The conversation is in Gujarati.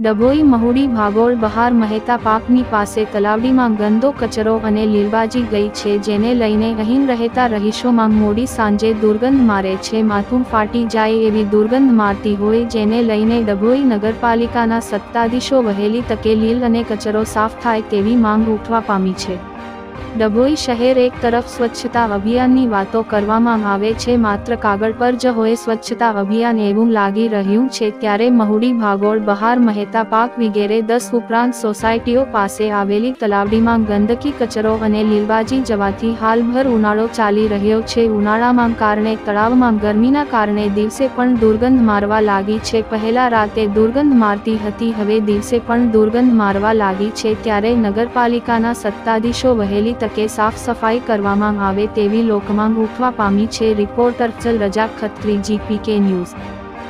ડભોઈ મહુડી ભાગોળ બહાર મહેતા પાર્કની પાસે તલાવડીમાં ગંદો કચરો અને લીલબાજી ગઈ છે, જેને લઈને અહીં રહેતા રહીશોમાં મોડી સાંજે દુર્ગંધ મારે છે. માથું ફાટી જાય એવી દુર્ગંધ મારતી હોય, જેને લઈને ડભોઈ નગરપાલિકાના સત્તાધીશો વહેલી તકે લીલ અને કચરો સાફ થાય તેવી માંગ ઉઠવા પામી છે. ડભોઈ શહેર એક તરફ સ્વચ્છતા અભિયાનની વાતો કરવામાં આવે છે, માત્ર કાગળ પર જ હોય સ્વચ્છતા અભિયાન એવું લાગી રહ્યું છે, ત્યારે મહુડી ભાગોળ બહાર મહેતા પાર્ક વગેરે 10 ઉપરાંત સોસાયટીઓ પાસે આવેલી તલાવડીમાં ગંદકી કચરો અને લીલબાજી જવાથી હાલભર ઉનાળો ચાલી રહ્યો છે. ઉનાળામાં કારણે તળાવમાં ગરમીના કારણે દિવસે પણ દુર્ગંધ મારવા લાગી છે. પહેલા રાતે દુર્ગંધ મારતી હતી, હવે દિવસે પણ દુર્ગંધ મારવા લાગી છે, ત્યારે નગરપાલિકાના સત્તાધીશો વહેલી તકે સાફ સફાઈ કરવામાં આવે તેવી લોકમાંગ ઉઠવા પામી છે. રિપોર્ટર અફઝલ રજા ખત્રી, GPK ન્યૂઝ.